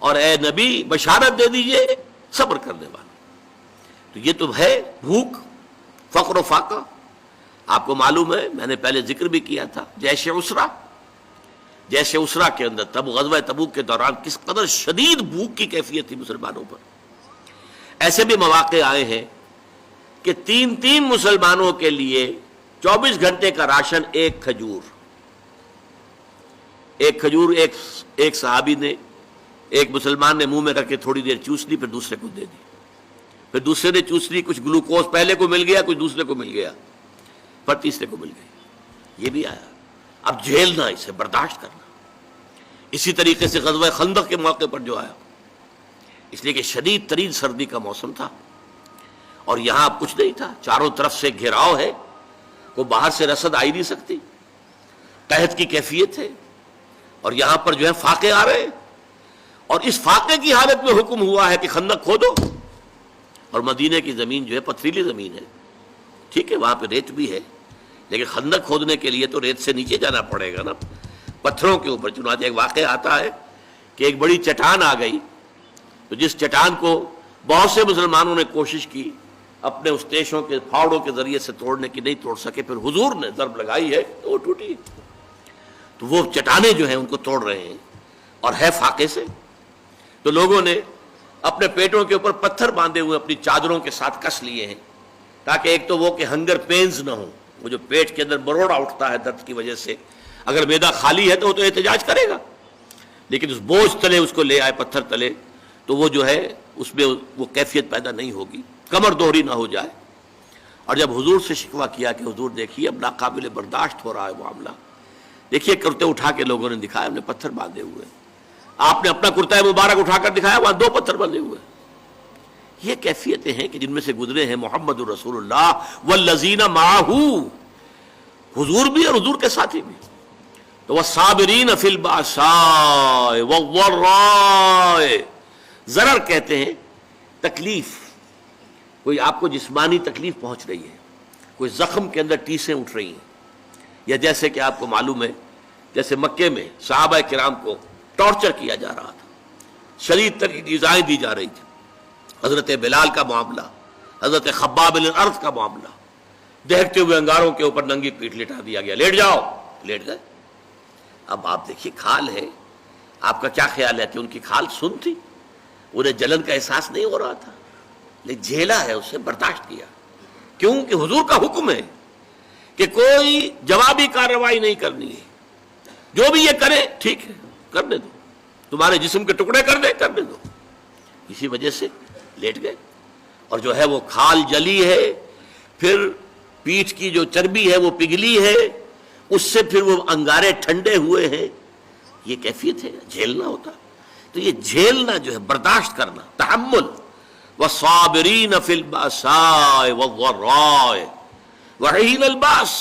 اور اے نبی بشارت دے دیجئے صبر کرنے والوں. تو یہ تو ہے بھوک، فقر و فاقہ. آپ کو معلوم ہے، میں نے پہلے ذکر بھی کیا تھا، جیسے اسرا کے اندر غزوہ تبوک کے دوران کس قدر شدید بھوک کی کیفیت تھی مسلمانوں پر. ایسے بھی مواقع آئے ہیں کہ تین مسلمانوں کے لیے 24 گھنٹے کا راشن ایک کھجور ایک صحابی نے، ایک مسلمان نے منہ میں رکھ کے تھوڑی دیر چوس لی، پھر دوسرے کو دے دی، پھر دوسرے نے چوس لی، کچھ گلوکوز پہلے کو مل گیا، کچھ دوسرے کو مل گیا، پھر تیسرے کو مل گئی. یہ بھی آیا. اب جھیلنا، اسے برداشت کرنا. اسی طریقے سے غزوہ خندق کے موقع پر جو آیا، اس لیے کہ شدید ترین سردی کا موسم تھا اور یہاں اب کچھ نہیں تھا، چاروں طرف سے گھیراؤ ہے، کوئی باہر سے رسد آ ہی نہیں سکتی، قحط کی کیفیت ہے، اور یہاں پر جو ہے فاقے آ رہے ہیں. اور اس فاقے کی حالت میں حکم ہوا ہے کہ خندق کھودو. اور مدینے کی زمین جو ہے پتھریلی زمین ہے، ٹھیک ہے، وہاں پہ ریت بھی ہے، لیکن خندق کھودنے کے لیے تو ریت سے نیچے جانا پڑے گا نا، پتھروں کے اوپر. چنانچہ ایک واقعہ آتا ہے کہ ایک بڑی چٹان آ گئی، تو جس چٹان کو بہت سے مسلمانوں نے کوشش کی اپنے اس تیشوں کے پھاوڑوں کے ذریعے سے توڑنے کی، نہیں توڑ سکے. پھر حضور نے ضرب لگائی ہے تو وہ ٹوٹی. تو وہ چٹانیں جو ہیں ان کو توڑ رہے ہیں اور ہے فاقے سے. تو لوگوں نے اپنے پیٹوں کے اوپر پتھر باندھے ہوئے اپنی چادروں کے ساتھ کس لیے ہیں، تاکہ ایک تو وہ کہ ہنگر پینز نہ ہوں، وہ جو پیٹ کے اندر بروڑا اٹھتا ہے درد کی وجہ سے. اگر معدہ خالی ہے تو وہ تو احتجاج کرے گا، لیکن اس بوجھ تلے اس کو لے آئے پتھر تلے تو وہ جو ہے اس میں وہ کیفیت پیدا نہیں ہوگی، کمر دوہری نہ ہو جائے. اور جب حضور سے شکوہ کیا کہ حضور دیکھیے اب ناقابل برداشت ہو رہا ہے معاملہ، دیکھیے کرتے اٹھا کے لوگوں نے دکھایا، ہم نے پتھر باندھے ہوئے. آپ نے اپنا کرتا مبارک اٹھا کر دکھایا، وہاں 2 پتھر بندھے ہوئے. یہ کیفیتیں ہیں کہ جن میں سے گزرے ہیں محمد رسول اللہ والذین معہ، حضور بھی اور حضور کے ساتھی بھی. تو والصابرین فی البأساء والضراء، ضرر کہتے ہیں تکلیف، کوئی آپ کو جسمانی تکلیف پہنچ رہی ہے، کوئی زخم کے اندر ٹیسیں اٹھ رہی ہیں، یا جیسے کہ آپ کو معلوم ہے جیسے مکے میں صحابہ کرام کو ٹارچر کیا جا رہا تھا، شدید ترین ایذائیں دی جا رہی تھی. حضرت بلال کا معاملہ، حضرت خباب بن الارض کا معاملہ، دہکتے ہوئے انگاروں کے اوپر ننگی پیٹھ لٹا دیا گیا، لیٹ جاؤ، لیٹ گئے. اب آپ دیکھیے کھال ہے، آپ کا کیا خیال ہے کہ ان کی کھال سن تھی؟ انہیں جلن کا احساس نہیں ہو رہا تھا، لیکن جھیلا ہے، اسے برداشت کیا. کیوں کہ حضور کا حکم ہے کہ کوئی جوابی کارروائی نہیں کرنی ہے، جو بھی یہ کرے ٹھیک ہے کرنے دو، تمہارے جسم کے ٹکڑے کر دے کرنے دو. اسی وجہ سے لیٹ گئے. اور جو ہے وہ کھال جلی ہے، پھر پیٹھ کی جو چربی ہے وہ پگھلی ہے، اس سے پھر وہ انگارے ٹھنڈے ہوئے ہیں. یہ کیفیت ہے، جھیلنا ہوتا. تو یہ جھیلنا جو ہے برداشت کرنا، تحمل. والصابرین فی البأساء والضراء وحین الباس.